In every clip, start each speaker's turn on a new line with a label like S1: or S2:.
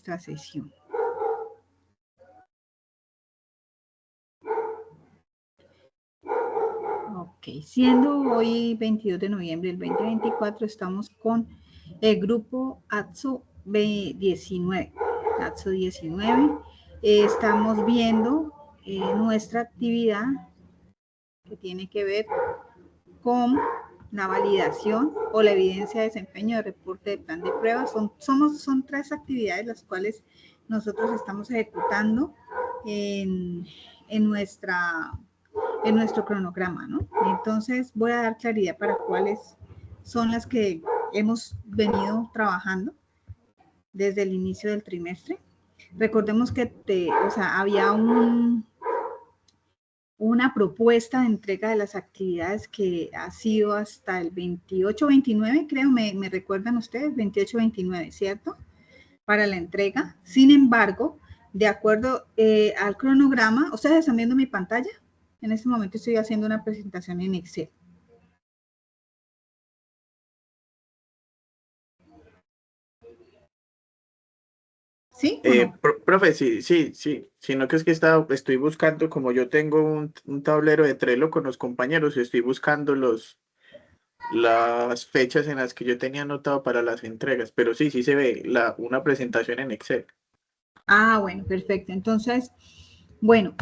S1: nuestra sesión. Ok, siendo hoy 22 de noviembre del 2024, estamos con el grupo ATSO 19. ATSO 19. Estamos viendo nuestra actividad que tiene que ver con la validación o la evidencia de desempeño de reporte de plan de pruebas. Son 3 actividades las cuales nosotros estamos ejecutando en nuestro cronograma, ¿no? Entonces voy a dar claridad para cuáles son las que hemos venido trabajando desde el inicio del trimestre. Recordemos que había una propuesta de entrega de las actividades que ha sido hasta el 28-29, creo, me recuerdan ustedes, 28-29, ¿cierto? Para la entrega. Sin embargo, de acuerdo al cronograma, ¿ustedes están viendo mi pantalla? En este momento estoy haciendo una presentación en Excel. ¿Sí?
S2: Profe, sí, sino que es que estoy buscando, como yo tengo un tablero de Trello con los compañeros, y estoy buscando las fechas en las que yo tenía anotado para las entregas, pero sí se ve una presentación en Excel.
S1: Ah, bueno, perfecto. Entonces, bueno,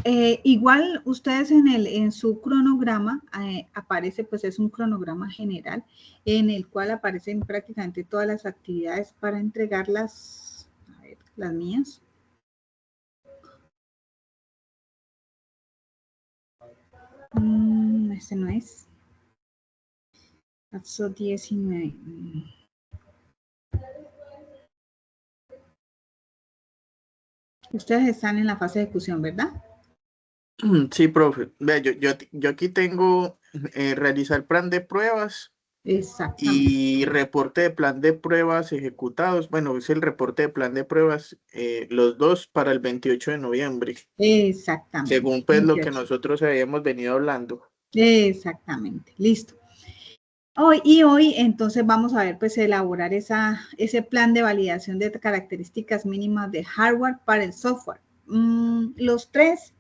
S1: igual ustedes en su cronograma aparece, pues es un cronograma general en el cual aparecen prácticamente todas las actividades para entregarlas, a ver, las mías. Este no es. ATSO 19. Ustedes están en la fase de ejecución, ¿verdad?
S2: Sí, profe. Vea, yo aquí tengo realizar plan de pruebas.
S1: Exactamente.
S2: Y reporte de plan de pruebas ejecutados. Bueno, es el reporte de plan de pruebas, los dos para el 28 de noviembre.
S1: Exactamente.
S2: Según pues
S1: 28.
S2: lo que nosotros habíamos venido hablando.
S1: Exactamente. Listo. Hoy entonces vamos a ver, pues, elaborar ese plan de validación de características mínimas de hardware para el software. Los 3,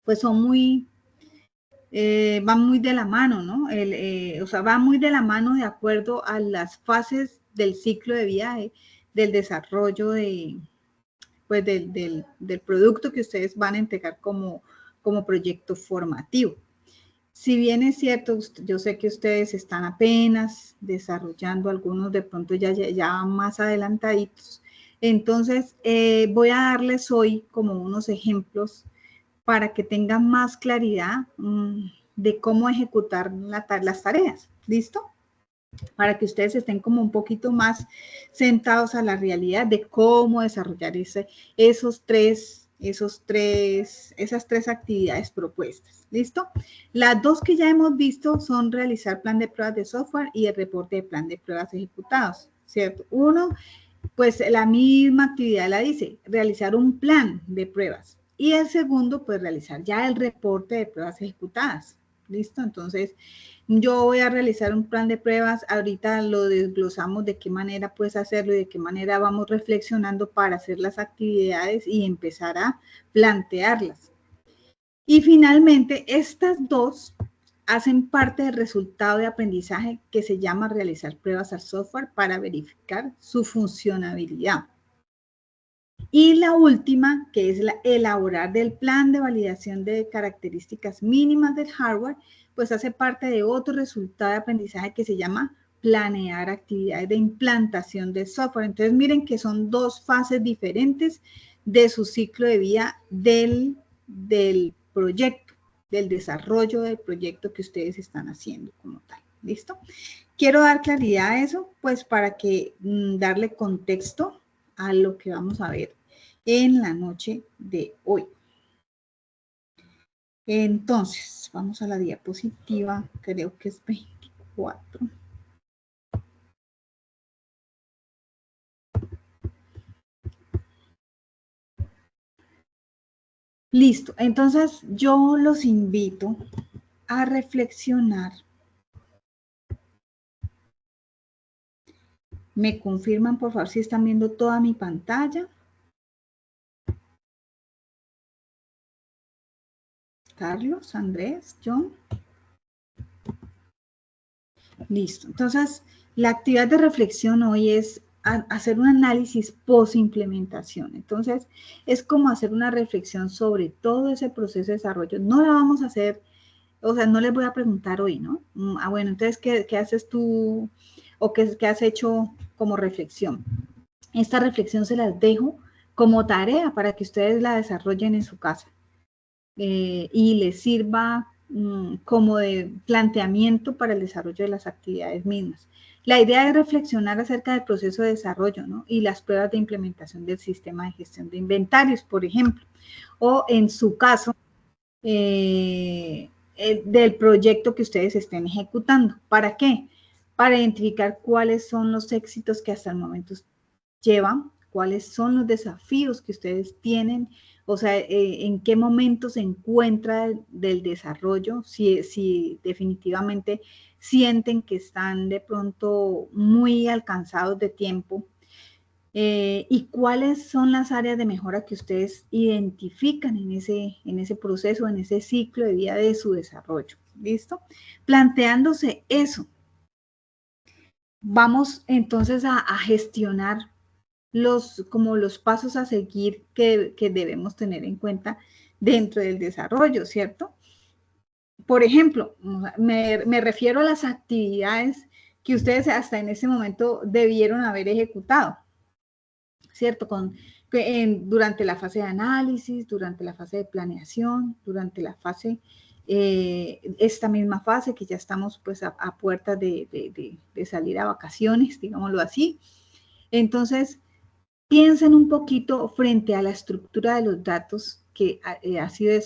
S1: pues, son van muy de la mano, ¿no? Van muy de la mano de acuerdo a las fases del ciclo de vida del desarrollo pues, del producto que ustedes van a entregar como proyecto formativo. Si bien es cierto, yo sé que ustedes están apenas desarrollando, algunos de pronto ya más adelantaditos, entonces voy a darles hoy como unos ejemplos para que tengan más claridad de cómo ejecutar las tareas, ¿listo? Para que ustedes estén como un poquito más sentados a la realidad de cómo desarrollar esas tres actividades propuestas. ¿Listo? Las 2 que ya hemos visto son realizar plan de pruebas de software y el reporte de plan de pruebas ejecutados, ¿cierto? Uno, pues la misma actividad la dice, realizar un plan de pruebas. Y el segundo, pues realizar ya el reporte de pruebas ejecutadas. ¿Listo? Entonces, yo voy a realizar un plan de pruebas, ahorita lo desglosamos de qué manera puedes hacerlo y de qué manera vamos reflexionando para hacer las actividades y empezar a plantearlas. Y finalmente, estas 2 hacen parte del resultado de aprendizaje que se llama realizar pruebas al software para verificar su funcionabilidad. Y la última, que es elaborar del plan de validación de características mínimas del hardware, pues hace parte de otro resultado de aprendizaje que se llama planear actividades de implantación de software. Entonces, miren que son 2 fases diferentes de su ciclo de vida del proyecto, del desarrollo del proyecto que ustedes están haciendo como tal. ¿Listo? Quiero dar claridad a eso, pues para que darle contexto a lo que vamos a ver en la noche de hoy. Entonces, vamos a la diapositiva, creo que es 24. Listo, entonces yo los invito a reflexionar. ¿Me confirman, por favor, si están viendo toda mi pantalla? Carlos, Andrés, John. Listo. Entonces, la actividad de reflexión hoy es hacer un análisis post-implementación. Entonces, es como hacer una reflexión sobre todo ese proceso de desarrollo. No la vamos a hacer, o sea, no les voy a preguntar hoy, ¿no? Bueno, entonces, ¿qué haces tú o qué has hecho como reflexión? Esta reflexión se las dejo como tarea para que ustedes la desarrollen en su casa y les sirva como de planteamiento para el desarrollo de las actividades mismas. La idea es reflexionar acerca del proceso de desarrollo, ¿no? Y las pruebas de implementación del sistema de gestión de inventarios, por ejemplo, o en su caso, del proyecto que ustedes estén ejecutando. ¿Para qué? Para identificar cuáles son los éxitos que hasta el momento llevan, cuáles son los desafíos que ustedes tienen, o sea, en qué momento se encuentra del desarrollo, si definitivamente sienten que están de pronto muy alcanzados de tiempo, y cuáles son las áreas de mejora que ustedes identifican en ese proceso, en ese ciclo de vida de su desarrollo. ¿Listo? Planteándose eso, vamos entonces a gestionar como los pasos a seguir que debemos tener en cuenta dentro del desarrollo, ¿cierto? Por ejemplo, me refiero a las actividades que ustedes hasta en ese momento debieron haber ejecutado, ¿cierto? Durante la fase de análisis, durante la fase de planeación, durante la fase, esta misma fase que ya estamos pues a puertas de salir a vacaciones, digámoslo así. Entonces, piensen un poquito frente a la estructura de los datos que ha sido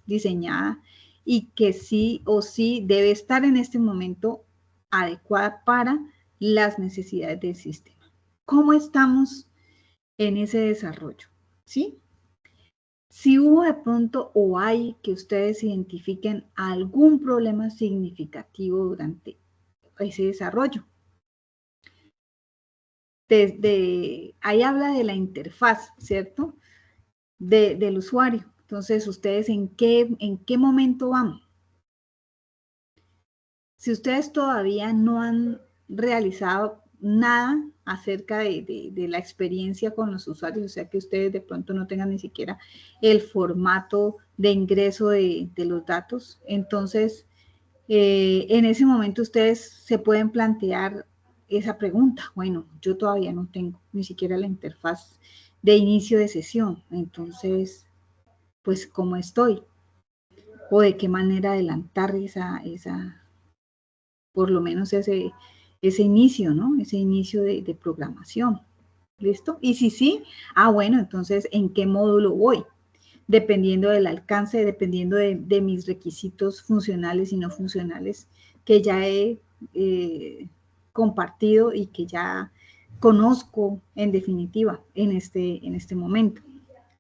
S1: diseñada y que sí o sí debe estar en este momento adecuada para las necesidades del sistema. ¿Cómo estamos en ese desarrollo? ¿Sí? Si hubo de pronto o hay que ustedes identifiquen algún problema significativo durante ese desarrollo. Ahí habla de la interfaz, ¿cierto? Del usuario. Entonces, ¿ustedes en qué momento van? Si ustedes todavía no han realizado nada acerca de la experiencia con los usuarios, o sea que ustedes de pronto no tengan ni siquiera el formato de ingreso de los datos, entonces en ese momento ustedes se pueden plantear esa pregunta. Bueno, yo todavía no tengo ni siquiera la interfaz de inicio de sesión, entonces, pues, ¿cómo estoy? O de qué manera adelantar por lo menos ese inicio, ¿no? Ese inicio de programación. ¿Listo? Y si sí, bueno, entonces, ¿en qué módulo voy? Dependiendo del alcance, dependiendo de mis requisitos funcionales y no funcionales que ya he compartido y que ya conozco en definitiva en este momento.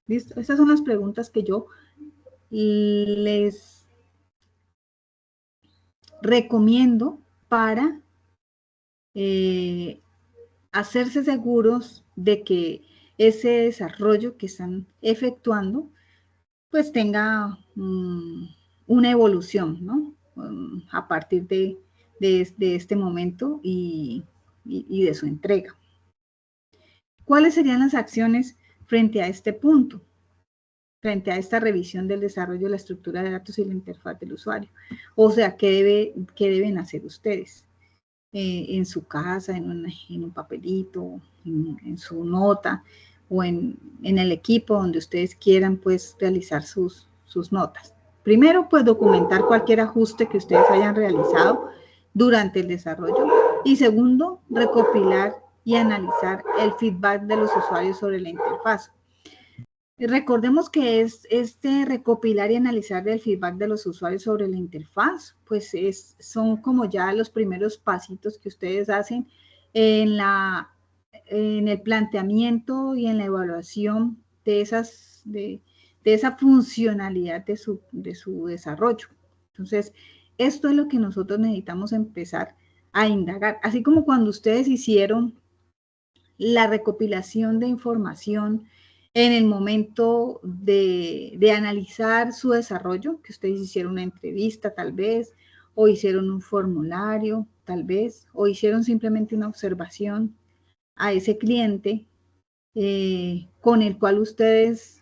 S1: ¿Listo? Estas son las preguntas que yo les recomiendo para hacerse seguros de que ese desarrollo que están efectuando pues tenga una evolución, ¿no? A partir de este momento y de su entrega. ¿Cuáles serían las acciones frente a este punto? Frente a esta revisión del desarrollo de la estructura de datos y la interfaz del usuario. O sea, ¿qué deben hacer ustedes? En su casa, en un papelito, en su nota o en el equipo donde ustedes quieran pues realizar sus notas. Primero, pues documentar cualquier ajuste que ustedes hayan realizado durante el desarrollo. Y segundo, recopilar y analizar el feedback de los usuarios sobre la interfaz. Recordemos que este recopilar y analizar el feedback de los usuarios sobre la interfaz, pues son como ya los primeros pasitos que ustedes hacen en el planteamiento y en la evaluación de esa funcionalidad de su desarrollo. Entonces, esto es lo que nosotros necesitamos empezar a indagar. Así como cuando ustedes hicieron la recopilación de información en el momento de analizar su desarrollo, que ustedes hicieron una entrevista tal vez, o hicieron un formulario tal vez, o hicieron simplemente una observación a ese cliente con el cual ustedes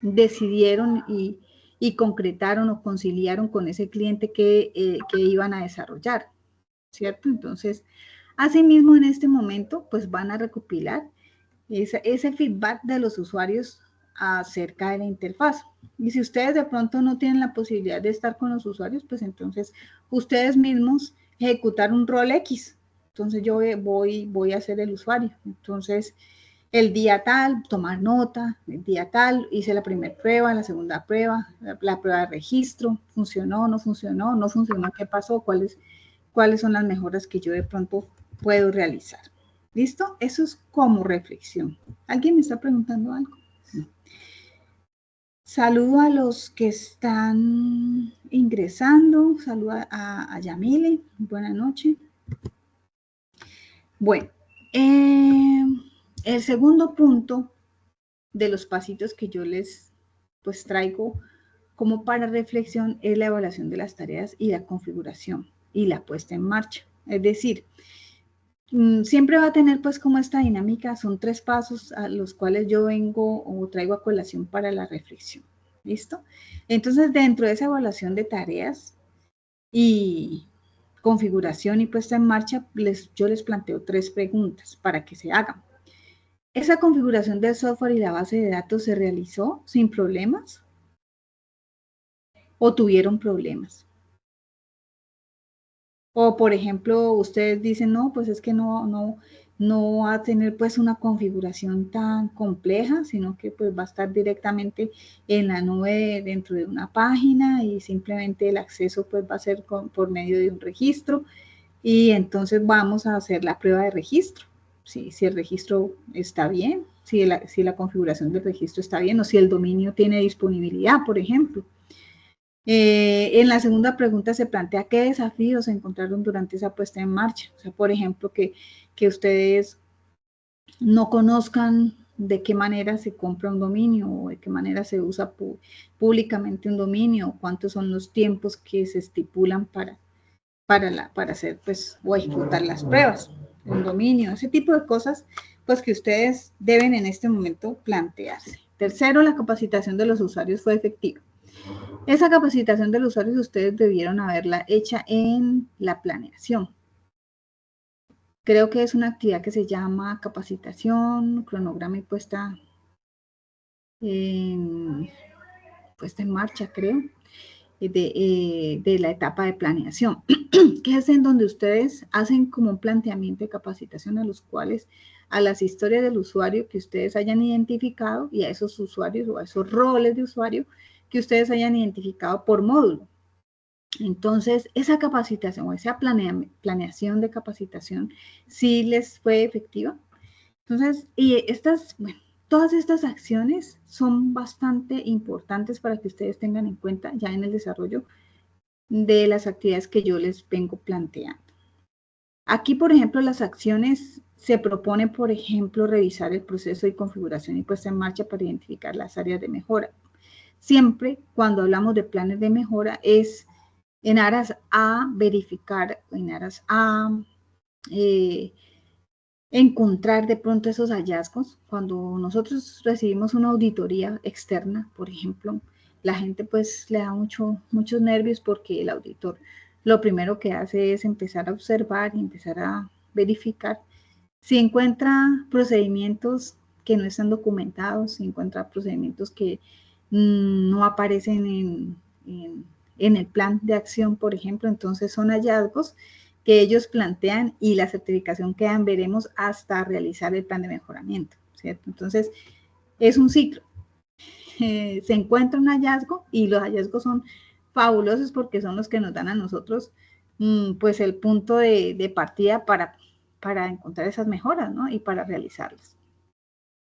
S1: decidieron y concretaron o conciliaron con ese cliente que iban a desarrollar, ¿cierto? Entonces, asimismo, en este momento, pues van a recopilar ese feedback de los usuarios acerca de la interfaz. Y si ustedes de pronto no tienen la posibilidad de estar con los usuarios, pues entonces ustedes mismos ejecutar un rol X. Entonces yo voy a ser el usuario. Entonces, el día tal, tomar nota, el día tal, hice la primera prueba, la segunda prueba, la prueba de registro, funcionó, no funcionó, qué pasó, cuáles son las mejoras que yo de pronto puedo realizar. ¿Listo? Eso es como reflexión. ¿Alguien me está preguntando algo? No. Saludo a los que están ingresando. Saludo a Yamile. Buenas noches. Bueno, el segundo punto de los pasitos que yo les pues traigo como para reflexión es la evaluación de las tareas y la configuración y la puesta en marcha. Es decir, siempre va a tener pues como esta dinámica, son 3 pasos a los cuales yo vengo o traigo a colación para la reflexión. ¿Listo? Entonces, dentro de esa evaluación de tareas y configuración y puesta en marcha, yo les planteo 3 preguntas para que se hagan. ¿Esa configuración del software y la base de datos se realizó sin problemas? ¿O tuvieron problemas? O, por ejemplo, ustedes dicen, no, pues es que no va a tener pues una configuración tan compleja, sino que pues va a estar directamente en la nube dentro de una página y simplemente el acceso pues va a ser por medio de un registro y entonces vamos a hacer la prueba de registro. Si el registro está bien, si la configuración del registro está bien o si el dominio tiene disponibilidad, por ejemplo. En la segunda pregunta se plantea qué desafíos se encontraron durante esa puesta en marcha. O sea, por ejemplo, que ustedes no conozcan de qué manera se compra un dominio o de qué manera se usa públicamente un dominio, cuántos son los tiempos que se estipulan para hacer pues o ejecutar las pruebas de un dominio, ese tipo de cosas pues que ustedes deben en este momento plantearse. Tercero, la capacitación de los usuarios fue efectiva. Esa capacitación de los usuarios ustedes debieron haberla hecha en la planeación. Creo que es una actividad que se llama capacitación, cronograma y puesta en marcha, creo, de la etapa de planeación, que es en donde ustedes hacen como un planteamiento de capacitación a las historias del usuario que ustedes hayan identificado y a esos usuarios o a esos roles de usuario que ustedes hayan identificado por módulo. Entonces, esa capacitación o esa planeación de capacitación sí les fue efectiva. Entonces, y todas estas acciones son bastante importantes para que ustedes tengan en cuenta ya en el desarrollo de las actividades que yo les vengo planteando. Aquí, por ejemplo, las acciones se propone, por ejemplo, revisar el proceso de configuración y puesta en marcha para identificar las áreas de mejora. Siempre cuando hablamos de planes de mejora es en aras a verificar, en aras a encontrar de pronto esos hallazgos. Cuando nosotros recibimos una auditoría externa, por ejemplo, la gente pues le da muchos nervios porque el auditor lo primero que hace es empezar a observar y empezar a verificar si encuentra procedimientos que no están documentados, si encuentra procedimientos que no aparecen en el plan de acción, por ejemplo, entonces son hallazgos que ellos plantean y la certificación que dan veremos hasta realizar el plan de mejoramiento, ¿cierto? Entonces, es un ciclo. Se encuentra un hallazgo y los hallazgos son fabulosos porque son los que nos dan a nosotros pues el punto de partida para encontrar esas mejoras, ¿no? Y para realizarlas.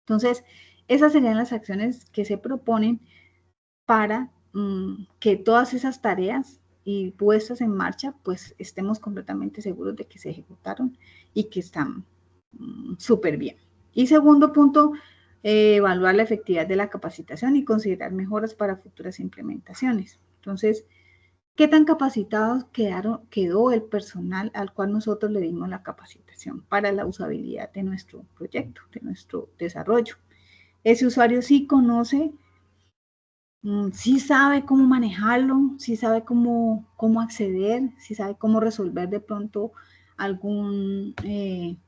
S1: Entonces, esas serían las acciones que se proponen para que todas esas tareas y puestas en marcha, pues estemos completamente seguros de que se ejecutaron y que están súper bien. Y segundo punto, evaluar la efectividad de la capacitación y considerar mejoras para futuras implementaciones. Entonces, ¿qué tan capacitados quedó el personal al cual nosotros le dimos la capacitación para la usabilidad de nuestro proyecto, de nuestro desarrollo? Ese usuario sí conoce, sí sabe cómo manejarlo, sí sabe cómo acceder, sí sabe cómo resolver de pronto algún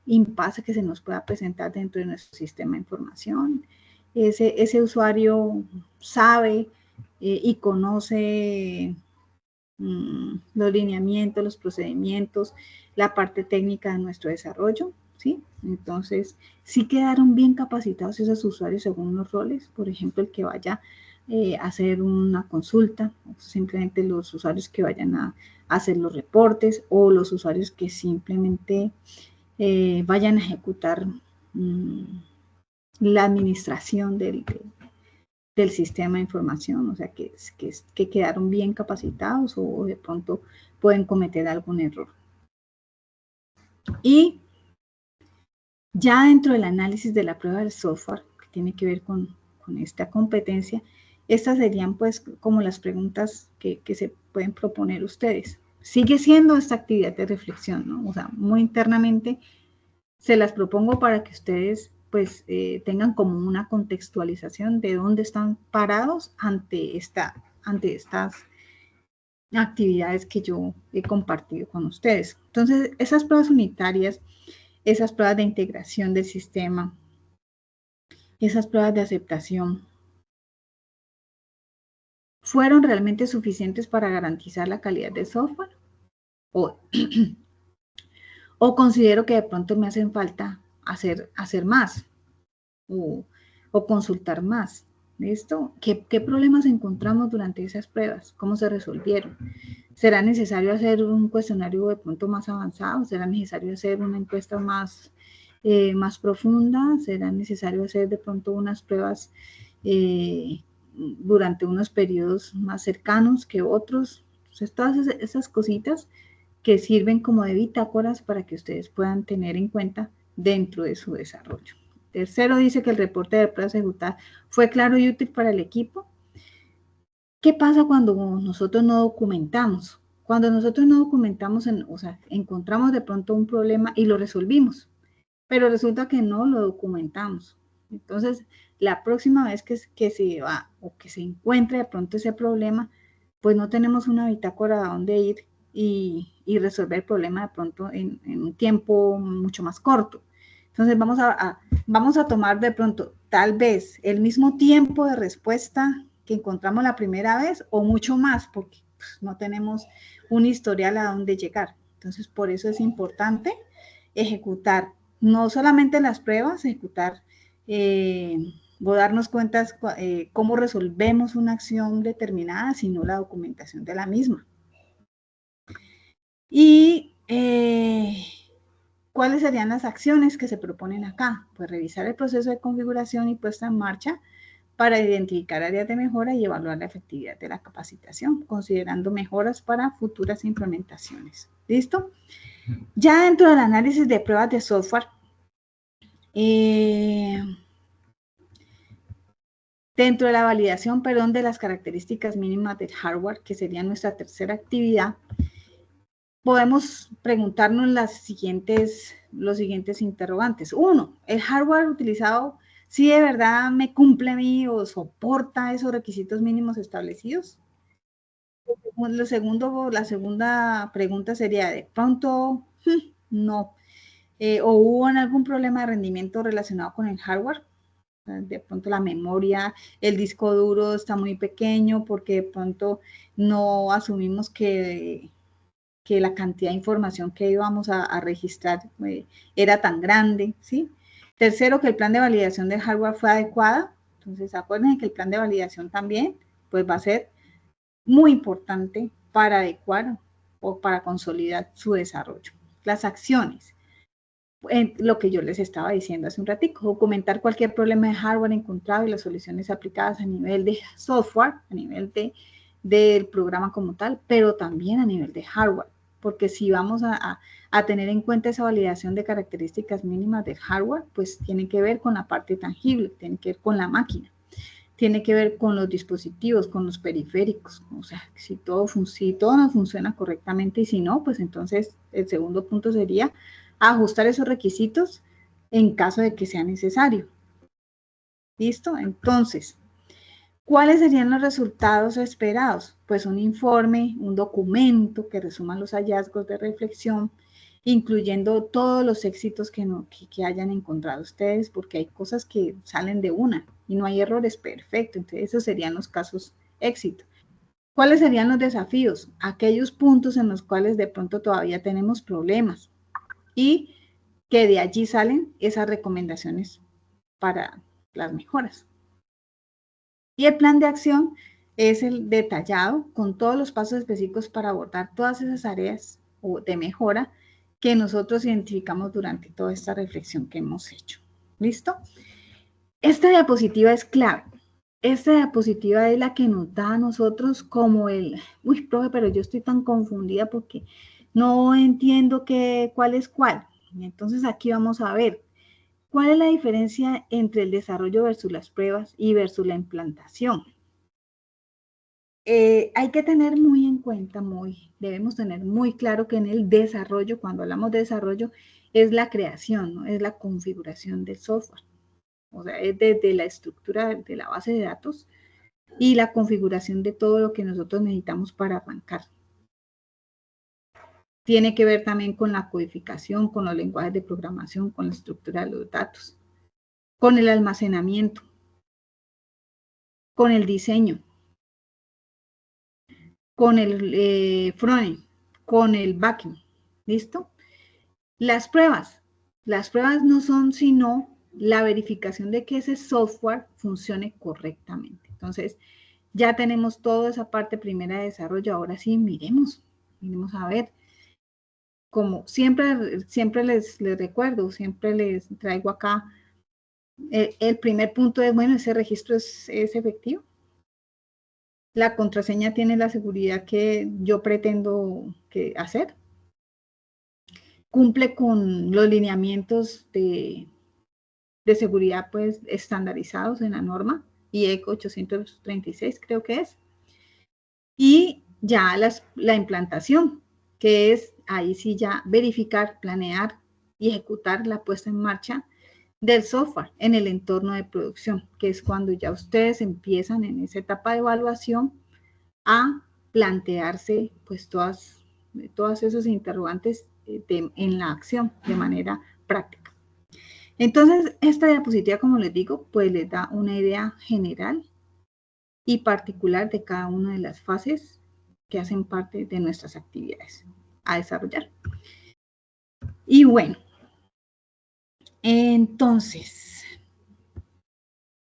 S1: impasse que se nos pueda presentar dentro de nuestro sistema de información. Ese usuario sabe y conoce los lineamientos, los procedimientos, la parte técnica de nuestro desarrollo, ¿sí? Entonces, sí quedaron bien capacitados esos usuarios según los roles, por ejemplo, el que vaya a hacer una consulta, simplemente los usuarios que vayan a hacer los reportes o los usuarios que simplemente vayan a ejecutar la administración del sistema de información, o sea, que quedaron bien capacitados o de pronto pueden cometer algún error. Y ya dentro del análisis de la prueba del software, que tiene que ver con esta competencia, estas serían pues como las preguntas que se pueden proponer ustedes. Sigue siendo esta actividad de reflexión, ¿no? O sea, muy internamente se las propongo para que ustedes pues tengan como una contextualización de dónde están parados ante estas actividades que yo he compartido con ustedes. Entonces, esas pruebas unitarias, esas pruebas de integración del sistema, esas pruebas de aceptación, ¿fueron realmente suficientes para garantizar la calidad del software? O considero que de pronto me hacen falta hacer más o consultar más. ¿Listo? ¿Qué problemas encontramos durante esas pruebas? ¿Cómo se resolvieron? ¿Será necesario hacer un cuestionario de pronto más avanzado? ¿Será necesario hacer una encuesta más profunda? ¿Será necesario hacer de pronto unas pruebas durante unos periodos más cercanos que otros? Entonces, todas esas cositas que sirven como de bitácoras para que ustedes puedan tener en cuenta dentro de su desarrollo. Tercero, dice que el reporte de pruebas ejecutadas fue claro y útil para el equipo. ¿Qué pasa cuando nosotros no documentamos? Cuando nosotros no documentamos, o sea, encontramos de pronto un problema y lo resolvimos, pero resulta que no lo documentamos. Entonces, la próxima vez que se va o que se encuentre de pronto ese problema, pues no tenemos una bitácora a dónde ir y resolver el problema de pronto en un tiempo mucho más corto. Entonces vamos a tomar de pronto tal vez el mismo tiempo de respuesta que encontramos la primera vez o mucho más, porque pues, no tenemos un historial a dónde llegar. Entonces por eso es importante ejecutar no solamente las pruebas, ejecutar o darnos cuenta cómo resolvemos una acción determinada, sino la documentación de la misma. Y ¿cuáles serían las acciones que se proponen acá? Pues revisar el proceso de configuración y puesta en marcha para identificar áreas de mejora y evaluar la efectividad de la capacitación, considerando mejoras para futuras implementaciones. ¿Listo? Ya dentro del análisis de pruebas de software, dentro de la validación, de las características mínimas del hardware, que sería nuestra tercera actividad, podemos preguntarnos los siguientes interrogantes. Uno, ¿el hardware utilizado sí de verdad me cumple a mí o soporta esos requisitos mínimos establecidos? La segunda pregunta sería, de pronto, no. ¿O hubo algún problema de rendimiento relacionado con el hardware? De pronto la memoria, el disco duro está muy pequeño porque de pronto no asumimos que la cantidad de información que íbamos a registrar era tan grande, ¿sí? Tercero, que el plan de validación del hardware fue adecuado. Entonces, acuérdense que el plan de validación también pues va a ser muy importante para adecuar o para consolidar su desarrollo. Las acciones, lo que yo les estaba diciendo hace un ratico, documentar cualquier problema de hardware encontrado y las soluciones aplicadas a nivel de software, a nivel del programa como tal, pero también a nivel de hardware, porque si vamos a tener en cuenta esa validación de características mínimas del hardware, pues tiene que ver con la parte tangible, tiene que ver con la máquina, tiene que ver con los dispositivos, con los periféricos, o sea, si todo nos funciona correctamente y si no, pues entonces el segundo punto sería ajustar esos requisitos en caso de que sea necesario. ¿Listo? Entonces, ¿cuáles serían los resultados esperados? Pues un informe, un documento que resuma los hallazgos de reflexión, incluyendo todos los éxitos que hayan encontrado ustedes, porque hay cosas que salen de una y no hay errores, perfecto. Entonces, esos serían los casos éxito. ¿Cuáles serían los desafíos? Aquellos puntos en los cuales de pronto todavía tenemos problemas y que de allí salen esas recomendaciones para las mejoras. Y el plan de acción es el detallado con todos los pasos específicos para abordar todas esas áreas de mejora que nosotros identificamos durante toda esta reflexión que hemos hecho. ¿Listo? Esta diapositiva es clave. Esta diapositiva es la que nos da a nosotros como uy, profe, pero yo estoy tan confundida porque no entiendo cuál es cuál. Entonces aquí vamos a ver cuál es la diferencia entre el desarrollo versus las pruebas y versus la implantación. Hay que tener muy en cuenta, debemos tener muy claro que en el desarrollo, cuando hablamos de desarrollo, es la creación, ¿no? Es la configuración del software. O sea, es desde la estructura de la base de datos y la configuración de todo lo que nosotros necesitamos para arrancar. Tiene que ver también con la codificación, con los lenguajes de programación, con la estructura de los datos, con el almacenamiento, con el diseño, con el frontend, con el backend. ¿Listo? Las pruebas no son sino la verificación de que ese software funcione correctamente. Entonces, ya tenemos toda esa parte primera de desarrollo. Ahora sí, miremos a ver. Como siempre les recuerdo, siempre les traigo acá, el primer punto es, bueno, ese registro es efectivo. La contraseña tiene la seguridad que yo pretendo hacer. Cumple con los lineamientos de seguridad pues estandarizados en la norma IEC 836 creo que es. Y ya la implantación, que es ahí sí ya verificar, planear y ejecutar la puesta en marcha del software en el entorno de producción, que es cuando ya ustedes empiezan en esa etapa de evaluación a plantearse pues todas esos interrogantes en la acción de manera práctica. Entonces, esta diapositiva, como les digo, pues les da una idea general y particular de cada una de las fases que hacen parte de nuestras actividades a desarrollar. Y bueno, entonces,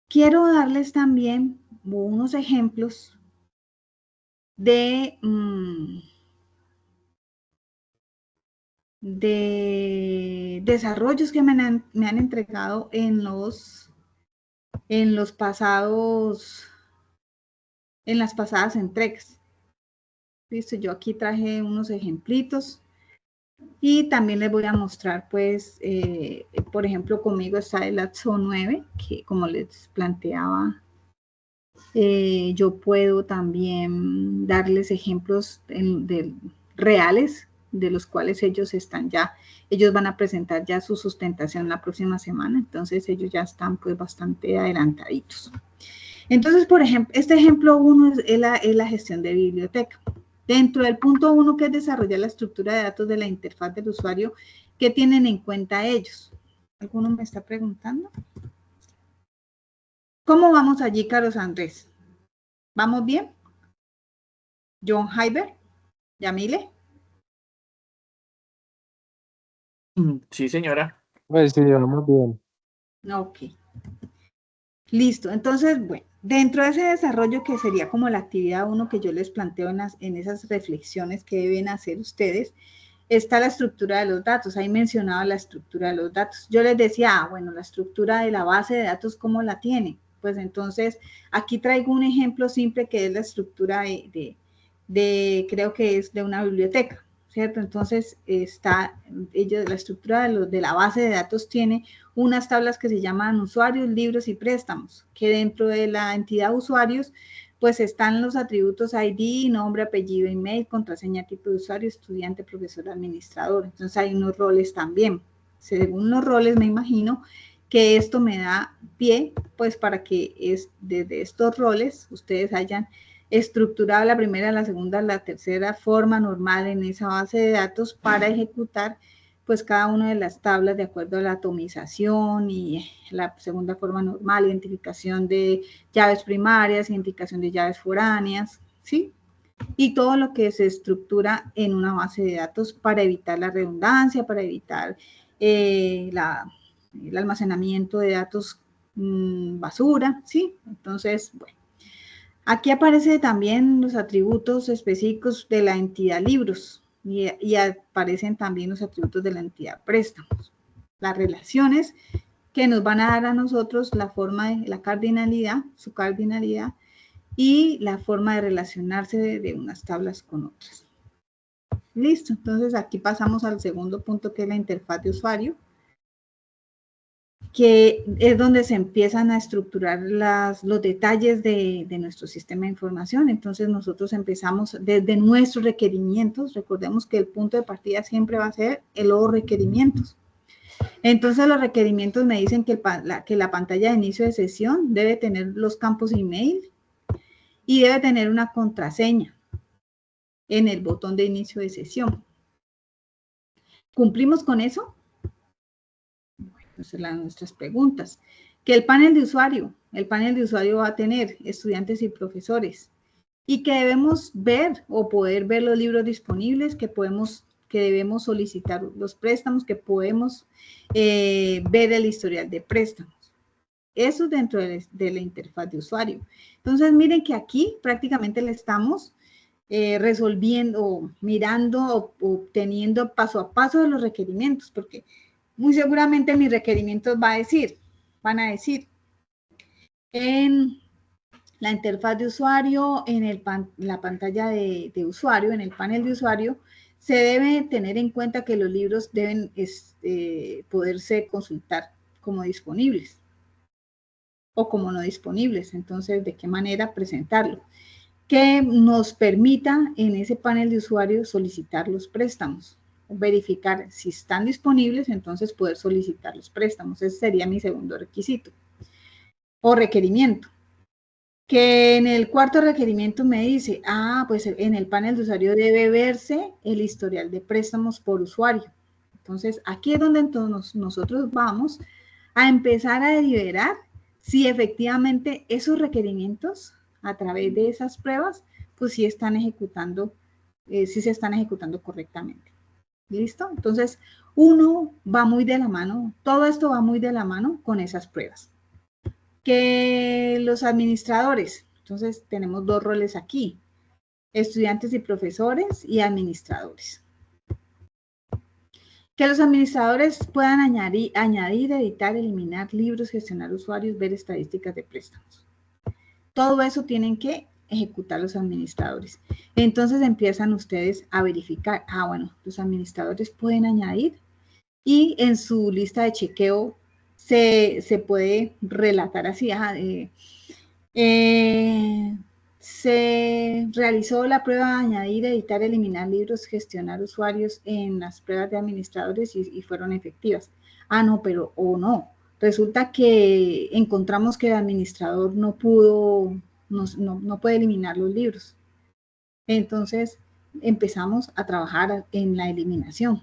S1: quiero darles también unos ejemplos de desarrollos que me han entregado en las pasadas entregas. Listo, yo aquí traje unos ejemplitos y también les voy a mostrar, pues, por ejemplo, conmigo está el AXO 9, que como les planteaba, yo puedo también darles ejemplos reales de los cuales ellos van a presentar ya su sustentación la próxima semana, entonces ellos ya están pues bastante adelantaditos. Entonces, por ejemplo, este ejemplo 1 es la gestión de biblioteca. Dentro del punto 1, que es desarrollar la estructura de datos de la interfaz del usuario, ¿qué tienen en cuenta ellos? ¿Alguno me está preguntando? ¿Cómo vamos allí, Carlos Andrés? ¿Vamos bien? John Hyber, Yamile.
S2: Sí, señora.
S3: Pues sí, vamos bien.
S1: Ok. Listo. Entonces, bueno, dentro de ese desarrollo que sería como la actividad 1 que yo les planteo en esas reflexiones que deben hacer ustedes, está la estructura de los datos. Ahí mencionaba la estructura de los datos. Yo les decía, bueno, la estructura de la base de datos, ¿cómo la tiene? Pues entonces, aquí traigo un ejemplo simple que es la estructura creo que es de una biblioteca, ¿cierto? Entonces, la estructura de la base de datos tiene unas tablas que se llaman usuarios, libros y préstamos, que dentro de la entidad usuarios, pues están los atributos ID, nombre, apellido, email, contraseña, tipo de usuario, estudiante, profesor, administrador. Entonces, hay unos roles también. Según los roles, me imagino que esto me da pie, pues, para que desde estos roles ustedes hayan estructurado la primera, la segunda, la tercera forma normal en esa base de datos para ejecutar pues cada una de las tablas de acuerdo a la atomización y la segunda forma normal, identificación de llaves primarias, identificación de llaves foráneas, ¿sí? Y todo lo que se estructura en una base de datos para evitar la redundancia, para evitar el almacenamiento de datos basura, ¿sí? Entonces, bueno. Aquí aparecen también los atributos específicos de la entidad libros y aparecen también los atributos de la entidad préstamos. Las relaciones que nos van a dar a nosotros la forma de la cardinalidad, su cardinalidad y la forma de relacionarse de unas tablas con otras. Listo, entonces aquí pasamos al segundo punto que es la interfaz de usuario, que es donde se empiezan a estructurar los detalles de nuestro sistema de información. Entonces nosotros empezamos desde nuestros requerimientos. Recordemos que el punto de partida siempre va a ser los requerimientos. Entonces los requerimientos me dicen que la pantalla de inicio de sesión debe tener los campos email y debe tener una contraseña en el botón de inicio de sesión. ¿Cumplimos con eso? Entonces, nuestras preguntas. Que el panel de usuario va a tener estudiantes y profesores y que debemos ver o poder ver los libros disponibles, que debemos solicitar los préstamos, que podemos ver el historial de préstamos. Eso dentro de la interfaz de usuario. Entonces, miren que aquí prácticamente le estamos resolviendo, mirando, obteniendo paso a paso de los requerimientos, porque muy seguramente mis requerimientos van a decir, en la interfaz de usuario, en la pantalla de usuario, en el panel de usuario, se debe tener en cuenta que los libros deben poderse consultar como disponibles o como no disponibles. Entonces, ¿de qué manera presentarlo? Que nos permita en ese panel de usuario solicitar los préstamos, verificar si están disponibles, entonces poder solicitar los préstamos. Ese sería mi segundo requisito o requerimiento. Que en el cuarto requerimiento me dice, pues en el panel de usuario debe verse el historial de préstamos por usuario. Entonces, aquí es donde entonces nosotros vamos a empezar a deliberar si efectivamente esos requerimientos a través de esas pruebas, pues sí están ejecutando, sí se están ejecutando correctamente. ¿Listo? Entonces, uno va muy de la mano, todo esto va muy de la mano con esas pruebas. Que los administradores, entonces tenemos dos roles aquí, estudiantes y profesores y administradores. Que los administradores puedan añadir, editar, eliminar libros, gestionar usuarios, ver estadísticas de préstamos. Todo eso tienen que ejecutar los administradores. Entonces empiezan ustedes a verificar, bueno, los administradores pueden añadir y en su lista de chequeo se puede relatar así, se realizó la prueba de añadir, editar, eliminar libros, gestionar usuarios en las pruebas de administradores y fueron efectivas. No, pero no. Resulta que encontramos que el administrador no puede eliminar los libros. Entonces empezamos a trabajar en la eliminación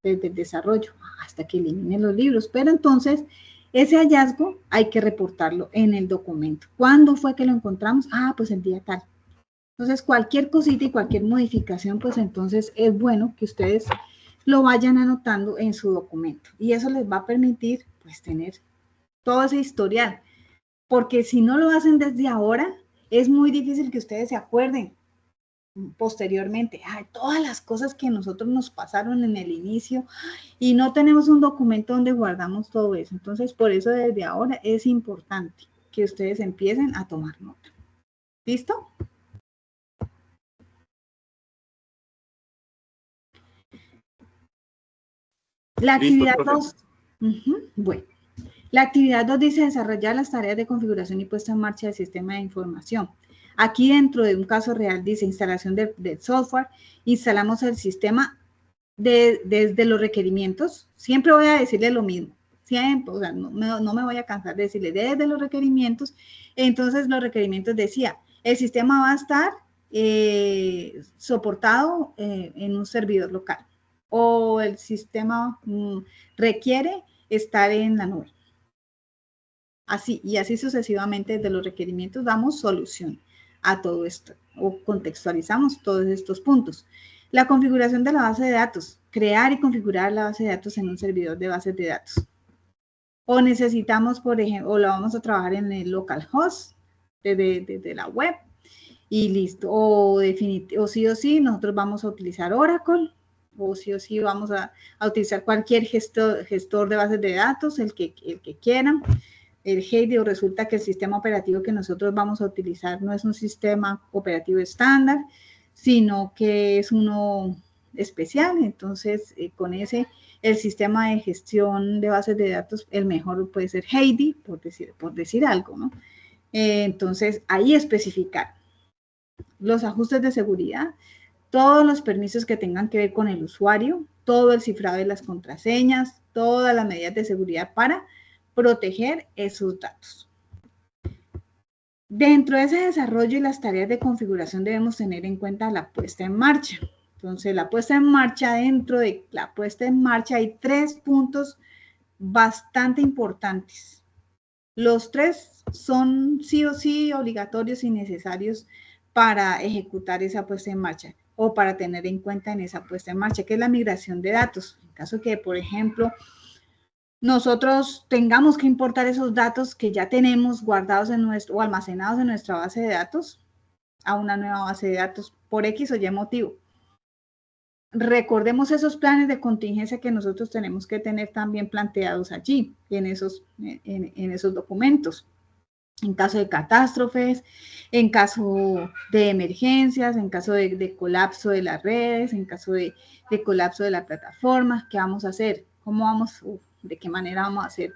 S1: desde el desarrollo hasta que eliminen los libros. Pero entonces ese hallazgo hay que reportarlo en el documento. ¿Cuándo fue que lo encontramos? Pues el día tal. Entonces, cualquier cosita y cualquier modificación, pues entonces es bueno que ustedes lo vayan anotando en su documento. Y eso les va a permitir, pues, tener todo ese historial. Porque si no lo hacen desde ahora, es muy difícil que ustedes se acuerden posteriormente, todas las cosas que nosotros nos pasaron en el inicio y no tenemos un documento donde guardamos todo eso. Entonces, por eso desde ahora es importante que ustedes empiecen a tomar nota. ¿Listo? La
S2: Listo,
S1: actividad
S2: profe.
S1: 2. Bueno, la actividad 2 dice desarrollar las tareas de configuración y puesta en marcha del sistema de información. Aquí dentro de un caso real dice instalación del software, instalamos el sistema desde los requerimientos. Siempre voy a decirle lo mismo, siempre, o sea, no me voy a cansar de decirle desde los requerimientos. Entonces los requerimientos decía, el sistema va a estar soportado en un servidor local o el sistema requiere estar en la nube. Así, y así sucesivamente de los requerimientos damos solución a todo esto o contextualizamos todos estos puntos. La configuración de la base de datos, crear y configurar la base de datos en un servidor de bases de datos. O necesitamos, por ejemplo, o la vamos a trabajar en el localhost desde la web y listo. O sí o sí, nosotros vamos a utilizar Oracle, o sí vamos a utilizar cualquier gestor de bases de datos, el que quieran. El Heidi, o resulta que el sistema operativo que nosotros vamos a utilizar no es un sistema operativo estándar, sino que es uno especial. Entonces, con ese, el sistema de gestión de bases de datos, el mejor puede ser Heidi, por decir algo, ¿no? Entonces, ahí especificar los ajustes de seguridad, todos los permisos que tengan que ver con el usuario, todo el cifrado de las contraseñas, todas las medidas de seguridad para proteger esos datos. Dentro de ese desarrollo y las tareas de configuración debemos tener en cuenta la puesta en marcha. Entonces, la puesta en marcha, dentro de la puesta en marcha hay 3 puntos bastante importantes. Los 3 son sí o sí obligatorios y necesarios para ejecutar esa puesta en marcha o para tener en cuenta en esa puesta en marcha, que es la migración de datos. En caso que, por ejemplo, nosotros tengamos que importar esos datos que ya tenemos guardados en o almacenados en nuestra base de datos a una nueva base de datos por X o Y motivo. Recordemos esos planes de contingencia que nosotros tenemos que tener también planteados allí, en esos documentos. En caso de catástrofes, en caso de emergencias, en caso de colapso de las redes, en caso de colapso de la plataforma, ¿qué vamos a hacer? ¿Cómo vamos? ¿De qué manera vamos a hacer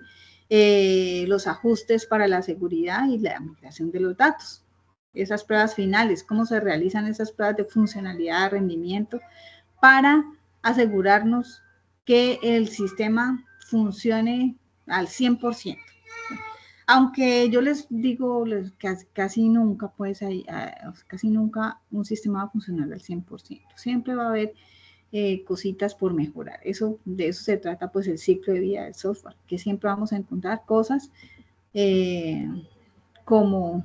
S1: los ajustes para la seguridad y la migración de los datos? Esas pruebas finales, ¿cómo se realizan esas pruebas de funcionalidad, de rendimiento, para asegurarnos que el sistema funcione al 100%? Aunque yo les digo, casi nunca, pues, casi nunca un sistema va a funcionar al 100%. Siempre va a haber cositas por mejorar. De eso se trata, pues, el ciclo de vida del software, que siempre vamos a encontrar cosas como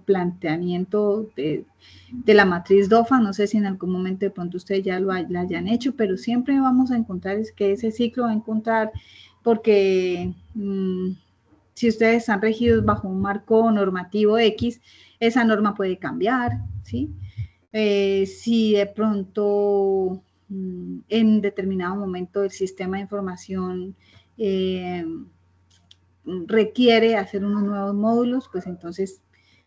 S1: planteamiento de la matriz DOFA. No sé si en algún momento de pronto ustedes ya la hayan hecho, pero siempre vamos a encontrar que ese ciclo va a encontrar, porque si ustedes están regidos bajo un marco normativo X, esa norma puede cambiar, ¿sí? Si de pronto en determinado momento el sistema de información requiere hacer unos nuevos módulos, pues entonces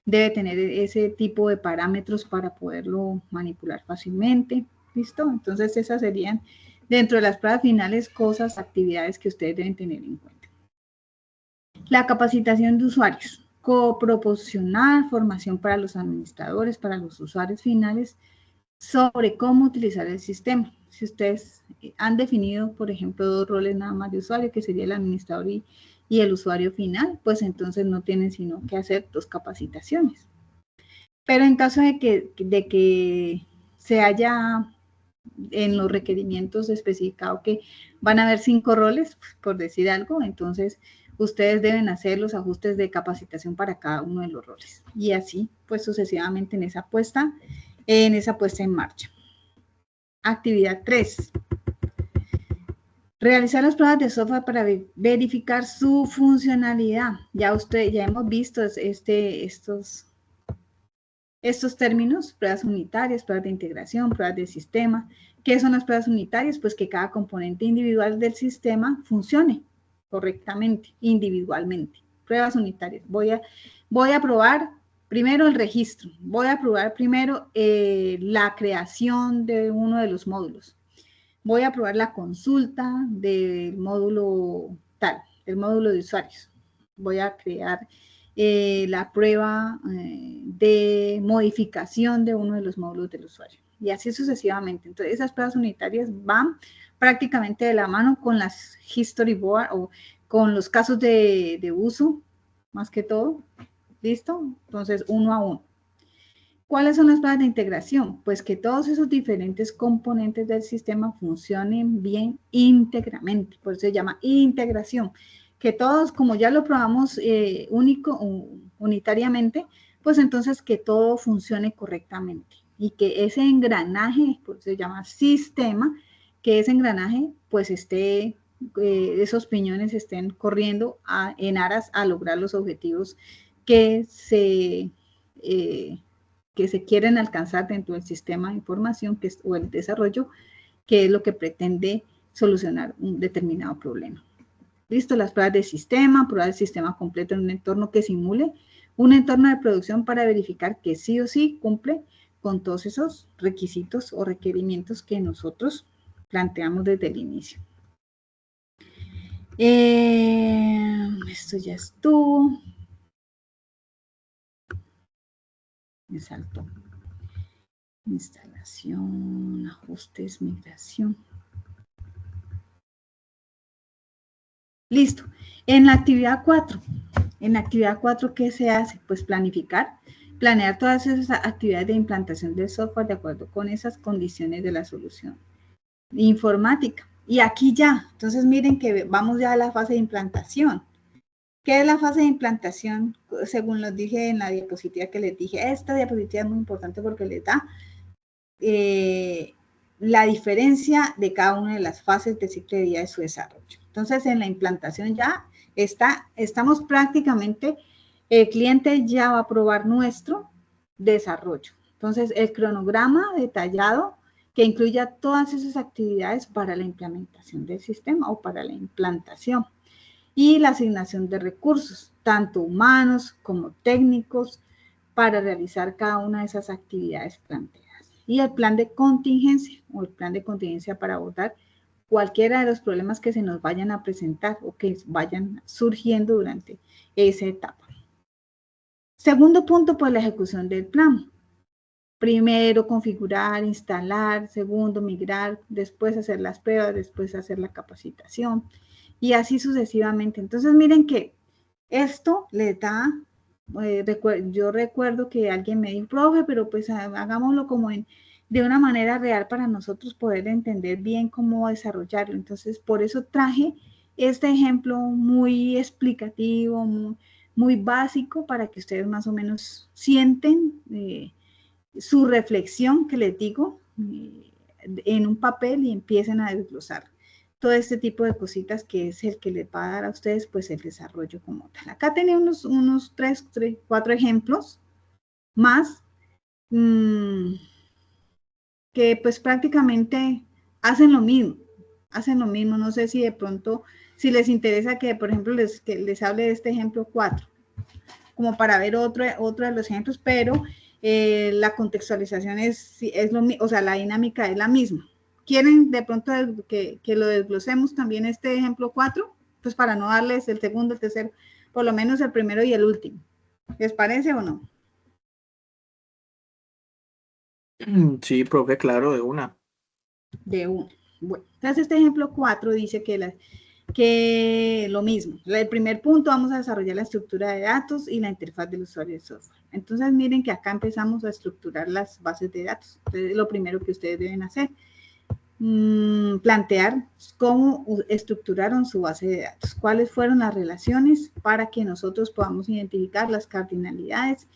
S1: debe tener ese tipo de parámetros para poderlo manipular fácilmente, ¿listo? Entonces esas serían, dentro de las pruebas finales, actividades que ustedes deben tener en cuenta. La capacitación de usuarios. Proporcionar formación para los administradores, para los usuarios finales, sobre cómo utilizar el sistema. Si ustedes han definido, por ejemplo, 2 roles nada más de usuario, que sería el administrador y el usuario final, pues entonces no tienen sino que hacer 2 capacitaciones. Pero en caso de que se haya en los requerimientos especificado que van a haber 5 roles, por decir algo, entonces ustedes deben hacer los ajustes de capacitación para cada uno de los roles. Y así, pues sucesivamente en esa puesta en marcha. Actividad 3. Realizar las pruebas de software para verificar su funcionalidad. Ya hemos visto estos términos: pruebas unitarias, pruebas de integración, pruebas de sistema. ¿Qué son las pruebas unitarias? Pues que cada componente individual del sistema funcione correctamente, individualmente. Pruebas unitarias. Voy a probar primero el registro. Voy a probar primero la creación de uno de los módulos. voy a probar la consulta del módulo tal, del módulo de usuarios. Voy a crear la prueba de modificación de uno de los módulos del usuario. Y así sucesivamente. Entonces, esas pruebas unitarias van prácticamente de la mano con las history board o con los casos de uso, más que todo. ¿Listo? Entonces, uno a uno. ¿Cuáles son las pruebas de integración? Pues que todos esos diferentes componentes del sistema funcionen bien íntegramente, por eso se llama integración. Que todos, como ya lo probamos unitariamente, pues entonces que todo funcione correctamente y que ese engranaje, por eso se llama sistema, que ese engranaje pues esté, esos piñones estén corriendo en aras a lograr los objetivos que se quieren alcanzar dentro del sistema de información o el desarrollo, que es lo que pretende solucionar un determinado problema. Listo, las pruebas de sistema, pruebas del sistema completo en un entorno que simule un entorno de producción para verificar que sí o sí cumple con todos esos requisitos o requerimientos que nosotros planteamos desde el inicio. Esto ya estuvo. Me saltó. Instalación, ajustes, migración. Listo. En la actividad 4, ¿qué se hace? Pues planear todas esas actividades de implantación del software de acuerdo con esas condiciones de la solución informática. Y aquí ya, entonces miren que vamos ya a la fase de implantación. ¿Qué es la fase de implantación? Según los dije en la diapositiva que les dije, esta diapositiva es muy importante porque les da la diferencia de cada una de las fases del ciclo de vida de su desarrollo. Entonces, en la implantación ya estamos prácticamente, el cliente ya va a probar nuestro desarrollo. Entonces, el cronograma detallado que incluya todas esas actividades para la implementación del sistema o para la implantación y la asignación de recursos, tanto humanos como técnicos, para realizar cada una de esas actividades planteadas. Y el plan de contingencia o el plan de contingencia para abordar cualquiera de los problemas que se nos vayan a presentar o que vayan surgiendo durante esa etapa. Segundo punto, pues la ejecución del plan. Primero configurar, instalar, segundo migrar, después hacer las pruebas, después hacer la capacitación y así sucesivamente. Entonces miren que esto les da, yo recuerdo que alguien me dijo, profe, pero pues hagámoslo como de una manera real para nosotros poder entender bien cómo desarrollarlo. Entonces por eso traje este ejemplo muy explicativo, muy básico para que ustedes más o menos sienten su reflexión, que les digo, en un papel y empiecen a desglosar todo este tipo de cositas que es el que les va a dar a ustedes pues el desarrollo como tal. Acá tenía unos 4 ejemplos más que pues prácticamente hacen lo mismo, no sé si de pronto, si les interesa que por ejemplo que les hable de este ejemplo 4, como para ver otro de los ejemplos, pero la contextualización es lo mismo, o sea, la dinámica es la misma. ¿Quieren de pronto que lo desglosemos también este ejemplo 4? Pues para no darles el segundo, el tercero, por lo menos el primero y el último. ¿Les parece o no?
S2: Sí, profe, claro, de una.
S1: De una. Bueno, entonces este ejemplo 4 dice que lo mismo. El primer punto, vamos a desarrollar la estructura de datos y la interfaz del usuario de software. Entonces, miren que acá empezamos a estructurar las bases de datos. Entonces, es lo primero que ustedes deben hacer. Plantear cómo estructuraron su base de datos, cuáles fueron las relaciones para que nosotros podamos identificar las cardinalidades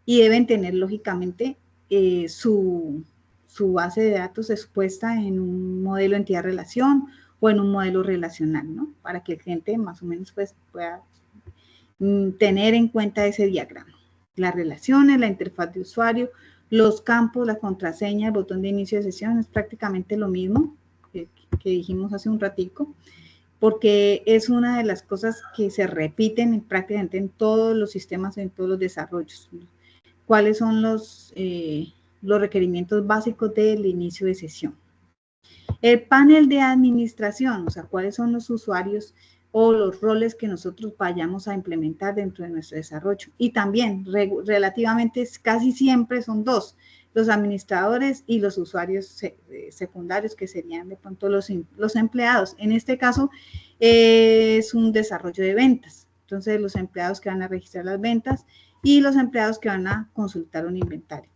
S1: y deben tener, lógicamente, su base de datos expuesta en un modelo entidad-relación o en un modelo relacional, ¿no? Para que el cliente más o menos pues, pueda tener en cuenta ese diagrama. Las relaciones, la interfaz de usuario, los campos, la contraseña, el botón de inicio de sesión, es prácticamente lo mismo que dijimos hace un ratico, porque es una de las cosas que se repiten prácticamente en todos los sistemas, en todos los desarrollos. ¿Cuáles son los requerimientos básicos del inicio de sesión? El panel de administración, o sea, cuáles son los usuarios o los roles que nosotros vayamos a implementar dentro de nuestro desarrollo. Y también, relativamente, casi siempre son dos, los administradores y los usuarios secundarios, que serían de pronto los empleados. En este caso, es un desarrollo de ventas. Entonces, los empleados que van a registrar las ventas y los empleados que van a consultar un inventario.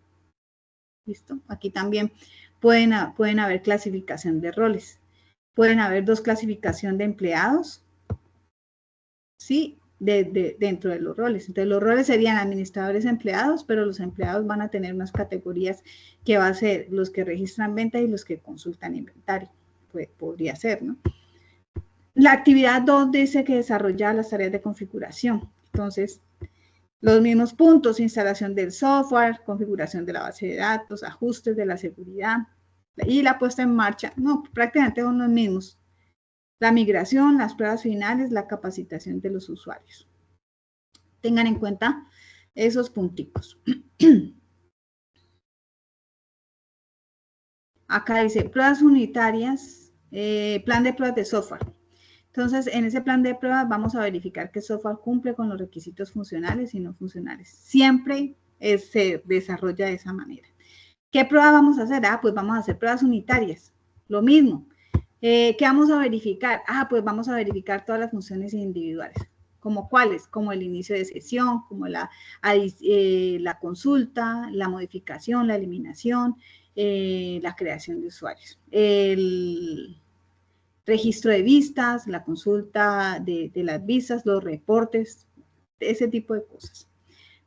S1: ¿Listo? Aquí también pueden haber clasificación de roles. Pueden haber dos clasificaciones de empleados, ¿sí? Dentro de los roles. Entonces, los roles serían administradores empleados, pero los empleados van a tener unas categorías que va a ser los que registran venta y los que consultan inventario. Pues, podría ser, ¿no? La actividad 2 dice que desarrolla las tareas de configuración. Entonces, los mismos puntos: instalación del software, configuración de la base de datos, ajustes de la seguridad y la puesta en marcha. No, prácticamente son los mismos. La migración, las pruebas finales, la capacitación de los usuarios. Tengan en cuenta esos punticos. Acá dice pruebas unitarias, plan de pruebas de software. Entonces, en ese plan de pruebas vamos a verificar que el software cumple con los requisitos funcionales y no funcionales. Siempre se desarrolla de esa manera. ¿Qué prueba vamos a hacer? Pues vamos a hacer pruebas unitarias. Lo mismo. ¿Qué vamos a verificar? Pues vamos a verificar todas las funciones individuales. ¿Como cuáles? Como el inicio de sesión, como la consulta, la modificación, la eliminación, la creación de usuarios. El registro de vistas, la consulta de las vistas, los reportes, ese tipo de cosas.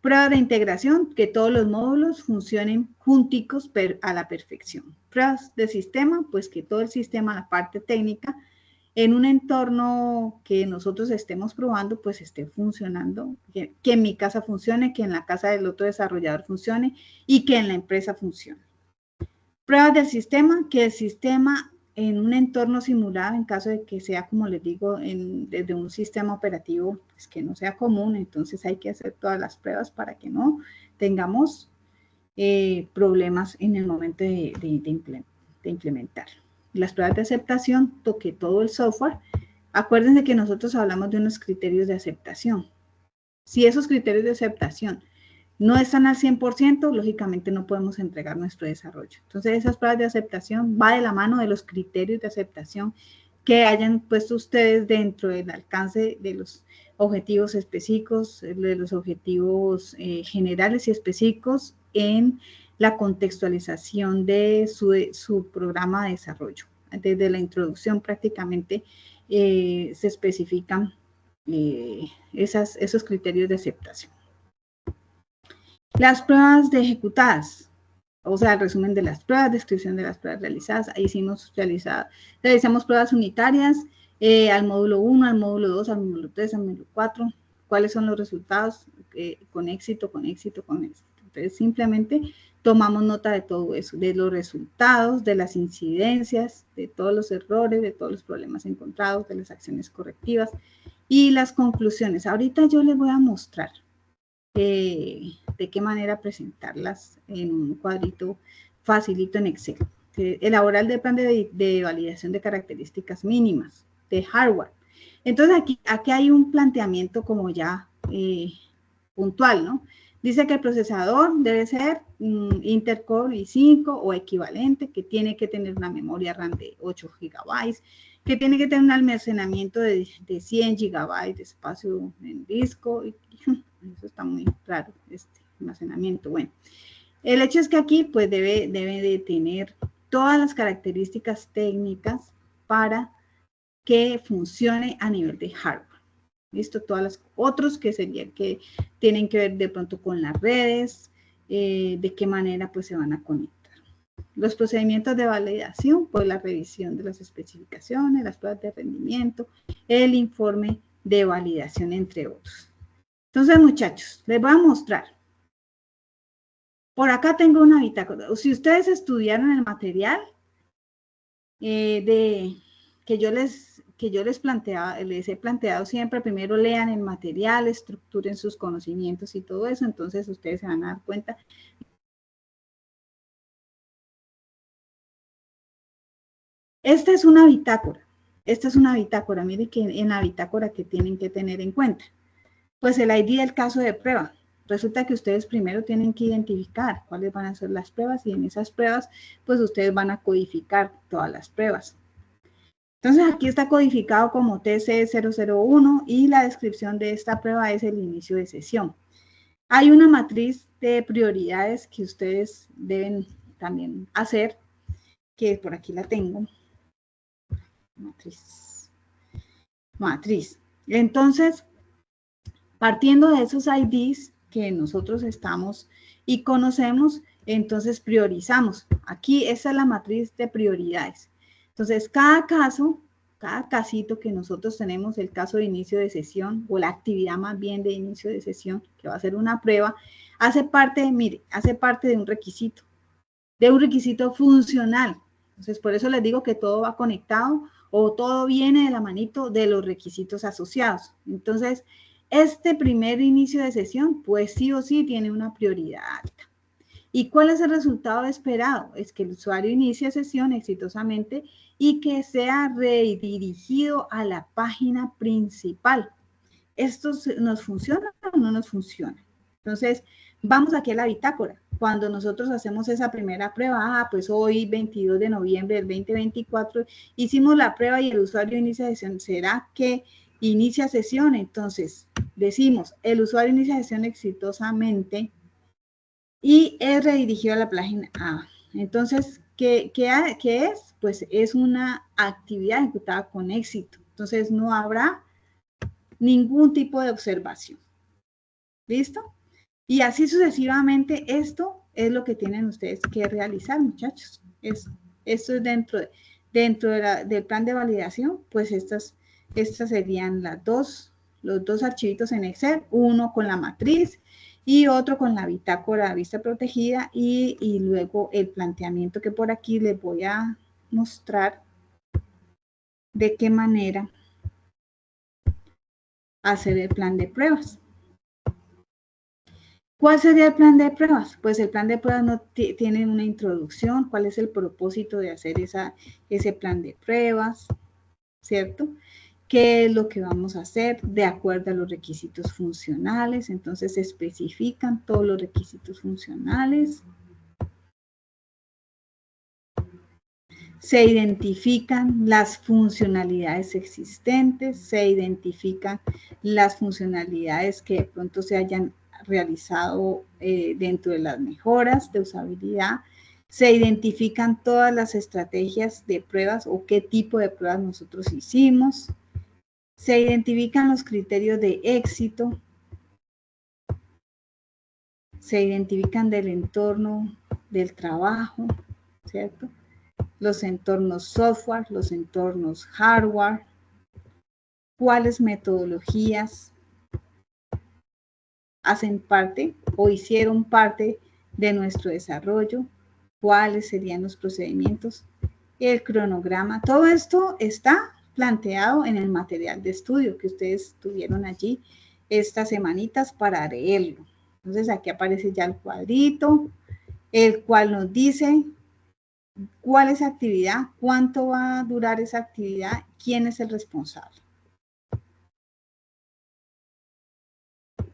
S1: Prueba de integración, que todos los módulos funcionen junticos a la perfección. Pruebas de sistema, pues que todo el sistema, la parte técnica, en un entorno que nosotros estemos probando, pues esté funcionando, que en mi casa funcione, que en la casa del otro desarrollador funcione y que en la empresa funcione. Pruebas del sistema, que el sistema en un entorno simulado, en caso de que sea, como les digo, desde un sistema operativo, pues que no sea común, entonces hay que hacer todas las pruebas para que no tengamos problemas en el momento de implementar. Las pruebas de aceptación, toque todo el software. Acuérdense que nosotros hablamos de unos criterios de aceptación. Si esos criterios de aceptación no están al 100%, lógicamente no podemos entregar nuestro desarrollo. Entonces, esas pruebas de aceptación va de la mano de los criterios de aceptación que hayan puesto ustedes dentro del alcance de los objetivos específicos, de los objetivos generales y específicos en la contextualización de su programa de desarrollo. Desde la introducción prácticamente se especifican esos criterios de aceptación. Las pruebas de ejecutadas, o sea, el resumen de las pruebas, descripción de las pruebas realizadas. Ahí realizamos pruebas unitarias al módulo 1, al módulo 2, al módulo 3, al módulo 4. ¿Cuáles son los resultados? Con éxito, con éxito, con éxito. Entonces, simplemente tomamos nota de todo eso, de los resultados, de las incidencias, de todos los errores, de todos los problemas encontrados, de las acciones correctivas y las conclusiones. Ahorita yo les voy a mostrar de qué manera presentarlas en un cuadrito facilito en Excel. Elaborar el plan de validación de características mínimas de hardware. Entonces, aquí hay un planteamiento como ya puntual, ¿no? Dice que el procesador debe ser Intel Core i5 o equivalente, que tiene que tener una memoria RAM de 8 GB, que tiene que tener un almacenamiento de 100 GB de espacio en disco. Eso está muy raro, este almacenamiento. Bueno, el hecho es que aquí pues debe de tener todas las características técnicas para que funcione a nivel de hardware. ¿Listo? Todas las otros que serían que tienen que ver de pronto con las redes, de qué manera pues se van a conectar. Los procedimientos de validación, pues la revisión de las especificaciones, las pruebas de rendimiento, el informe de validación, entre otros. Entonces, muchachos, les voy a mostrar. Por acá tengo una bitácora. Si ustedes estudiaron el material que yo les he planteado siempre, primero lean el material, estructuren sus conocimientos y todo eso, entonces ustedes se van a dar cuenta Esta es una bitácora. Esta es una bitácora. Mire que en la bitácora que tienen que tener en cuenta. Pues el ID del caso de prueba. Resulta que ustedes primero tienen que identificar cuáles van a ser las pruebas y en esas pruebas, pues ustedes van a codificar todas las pruebas. Entonces aquí está codificado como TC001 y la descripción de esta prueba es el inicio de sesión. Hay una matriz de prioridades que ustedes deben también hacer, que por aquí la tengo. Matriz. Entonces, partiendo de esos IDs que nosotros estamos y conocemos, entonces priorizamos. Aquí esa es la matriz de prioridades. Entonces, cada casito que nosotros tenemos, el caso de inicio de sesión o la actividad más bien de inicio de sesión, que va a ser una prueba, hace parte de un requisito funcional. Entonces, por eso les digo que todo va conectado o todo viene de la manito de los requisitos asociados. Entonces, este primer inicio de sesión, pues sí o sí tiene una prioridad alta. ¿Y cuál es el resultado esperado? Es que el usuario inicie sesión exitosamente y que sea redirigido a la página principal. ¿Esto nos funciona o no nos funciona? Entonces, vamos aquí a la bitácora. Cuando nosotros hacemos esa primera prueba, pues hoy, 22 de noviembre del 2024, hicimos la prueba y el usuario inicia sesión. ¿Será que inicia sesión? Entonces, decimos, el usuario inicia sesión exitosamente y es redirigido a la página A. Entonces, ¿qué es? Pues es una actividad ejecutada con éxito. Entonces, no habrá ningún tipo de observación. ¿Listo? Y así sucesivamente, esto es lo que tienen ustedes que realizar, muchachos. Esto es del plan de validación, pues estas serían los dos archivitos en Excel, uno con la matriz y otro con la bitácora vista protegida y luego el planteamiento que por aquí les voy a mostrar de qué manera hacer el plan de pruebas. ¿Cuál sería el plan de pruebas? Pues el plan de pruebas no tiene una introducción, cuál es el propósito de hacer ese plan de pruebas, ¿cierto? ¿Qué es lo que vamos a hacer de acuerdo a los requisitos funcionales? Entonces se especifican todos los requisitos funcionales. Se identifican las funcionalidades existentes, se identifican las funcionalidades que de pronto se hayan realizado dentro de las mejoras de usabilidad, se identifican todas las estrategias de pruebas o qué tipo de pruebas nosotros hicimos, se identifican los criterios de éxito, se identifican del entorno del trabajo, ¿cierto? Los entornos software, los entornos hardware, cuáles metodologías hacen parte o hicieron parte de nuestro desarrollo, cuáles serían los procedimientos, el cronograma. Todo esto está planteado en el material de estudio que ustedes tuvieron allí estas semanitas para leerlo. Entonces aquí aparece ya el cuadrito, el cual nos dice cuál es la actividad, cuánto va a durar esa actividad, quién es el responsable.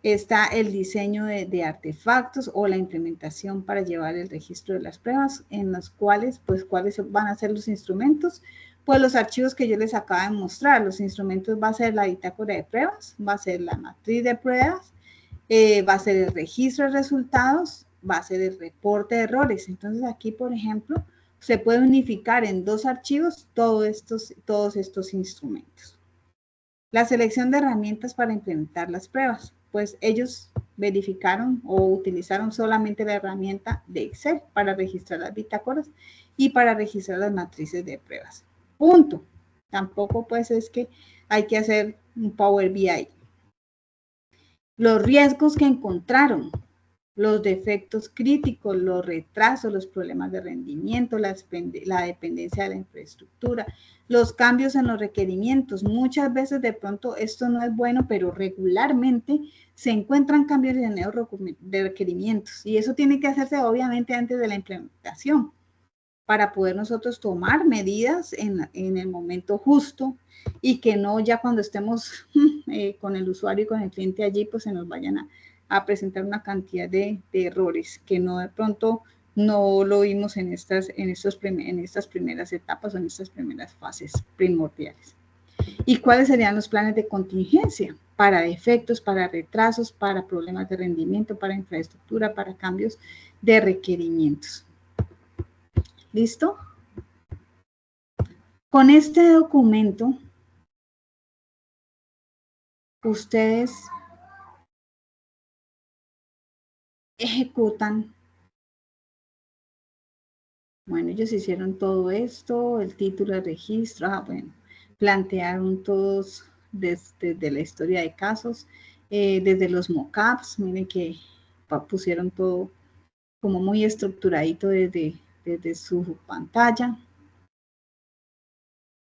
S1: Está el diseño de artefactos o la implementación para llevar el registro de las pruebas, en los cuales, pues, ¿cuáles van a ser los instrumentos? Pues los archivos que yo les acabo de mostrar, los instrumentos va a ser la bitácora de pruebas, va a ser la matriz de pruebas, va a ser el registro de resultados, va a ser el reporte de errores. Entonces aquí, por ejemplo, se puede unificar en dos archivos todos estos instrumentos. La selección de herramientas para implementar las pruebas. Pues ellos verificaron o utilizaron solamente la herramienta de Excel para registrar las bitácoras y para registrar las matrices de pruebas. Punto. Tampoco pues es que hay que hacer un Power BI. Los riesgos que encontraron, los defectos críticos, los retrasos, los problemas de rendimiento, la dependencia de la infraestructura, los cambios en los requerimientos. Muchas veces de pronto esto no es bueno, pero regularmente se encuentran cambios de requerimientos y eso tiene que hacerse obviamente antes de la implementación. para poder nosotros tomar medidas en el momento justo y que no ya cuando estemos con el usuario y con el cliente allí, pues se nos vayan a presentar una cantidad de errores que no de pronto no lo vimos en estas primeras etapas o en estas primeras fases primordiales. ¿Y cuáles serían los planes de contingencia? Para defectos, para retrasos, para problemas de rendimiento, para infraestructura, para cambios de requerimientos. ¿Listo? Con este documento, ustedes ejecutan. Bueno, ellos hicieron todo esto, el título de registro, bueno, plantearon todos desde la historia de casos, desde los mockups, miren que pusieron todo como muy estructuradito desde su pantalla.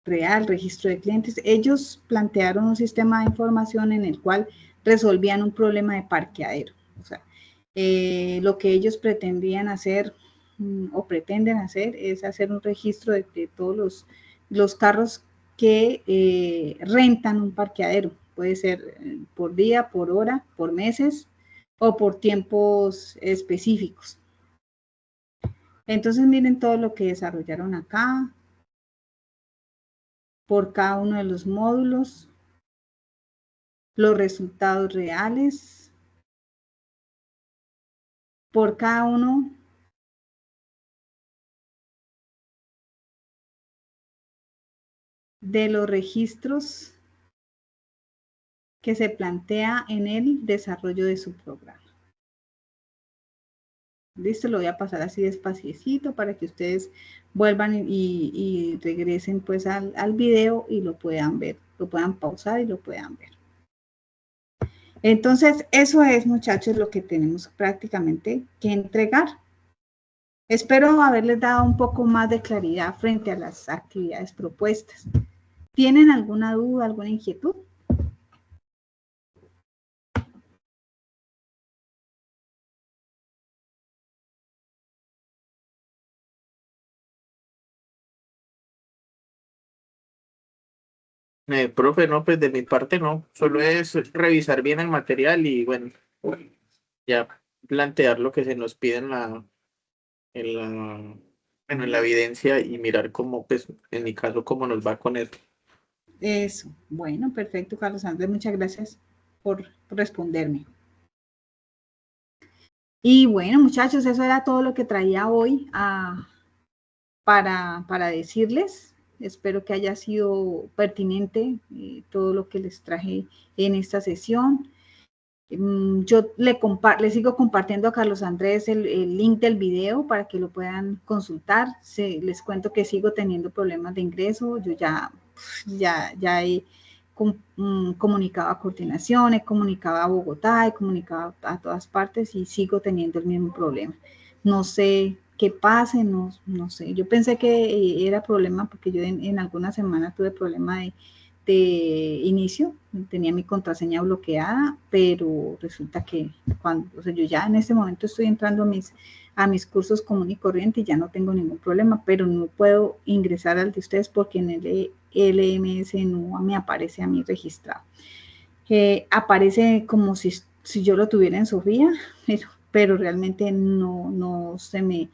S1: Real, registro de clientes. Ellos plantearon un sistema de información en el cual resolvían un problema de parqueadero. O sea, lo que ellos pretendían hacer o pretenden hacer es hacer un registro de todos los carros que rentan un parqueadero. Puede ser por día, por hora, por meses o por tiempos específicos. Entonces miren todo lo que desarrollaron acá por cada uno de los módulos, los resultados reales por cada uno de los registros que se plantea en el desarrollo de su programa. Listo, lo voy a pasar así despacito para que ustedes vuelvan y regresen pues al video y lo puedan ver, lo puedan pausar y lo puedan ver. Entonces, eso es, muchachos, lo que tenemos prácticamente que entregar. Espero haberles dado un poco más de claridad frente a las actividades propuestas. ¿Tienen alguna duda, alguna inquietud?
S2: Profe, no, pues de mi parte no, solo es revisar bien el material y bueno, ya plantear lo que se nos pide en la evidencia y mirar cómo, pues en mi caso, cómo nos va con eso.
S1: Eso, bueno, perfecto, Carlos Andrés, muchas gracias por responderme. Y bueno, muchachos, eso era todo lo que traía hoy para decirles. Espero que haya sido pertinente todo lo que les traje en esta sesión. Yo le sigo compartiendo a Carlos Andrés el link del video para que lo puedan consultar. Les cuento que sigo teniendo problemas de ingreso. Yo ya he comunicado a coordinación, he comunicado a Bogotá, he comunicado a todas partes y sigo teniendo el mismo problema. No sé qué pase, no sé. Yo pensé que era problema porque yo en algunas semanas tuve problema de inicio, tenía mi contraseña bloqueada, pero resulta que yo ya en este momento estoy entrando a mis cursos común y corriente y ya no tengo ningún problema, pero no puedo ingresar al de ustedes porque en el LMS no me aparece a mí registrado. Aparece como si yo lo tuviera en Sofía, pero realmente no se me...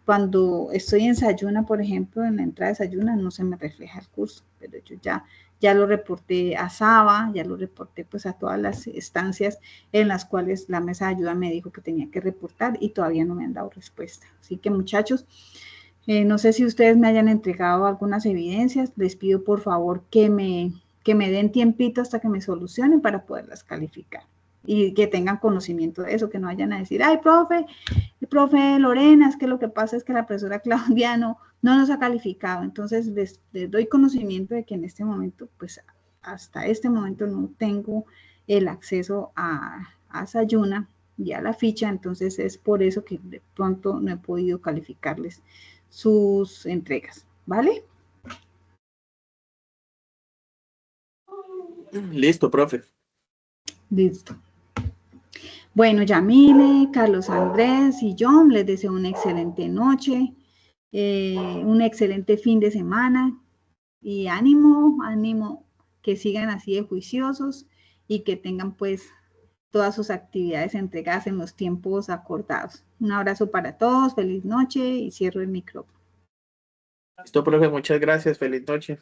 S1: Cuando estoy en Sayuna, por ejemplo, en la entrada de Sayuna, no se me refleja el curso, pero yo ya lo reporté a Saba, ya lo reporté pues a todas las estancias en las cuales la mesa de ayuda me dijo que tenía que reportar y todavía no me han dado respuesta. Así que muchachos, no sé si ustedes me hayan entregado algunas evidencias, les pido por favor que me den tiempito hasta que me solucionen para poderlas calificar y que tengan conocimiento de eso, que no vayan a decir, ay, profe Lorena, es que lo que pasa es que la profesora Claudia no nos ha calificado. Entonces les doy conocimiento de que en este momento, pues hasta este momento no tengo el acceso a Sayuna y a la ficha, entonces es por eso que de pronto no he podido calificarles sus entregas, ¿vale?
S2: Listo, profe.
S1: Listo. Bueno, Yamile, Carlos Andrés y yo les deseo una excelente noche. un excelente fin de semana y ánimo, ánimo, que sigan así de juiciosos y que tengan pues todas sus actividades entregadas en los tiempos acordados. Un abrazo para todos, feliz noche y cierro el micrófono.
S2: Listo, profe, muchas gracias, feliz noche.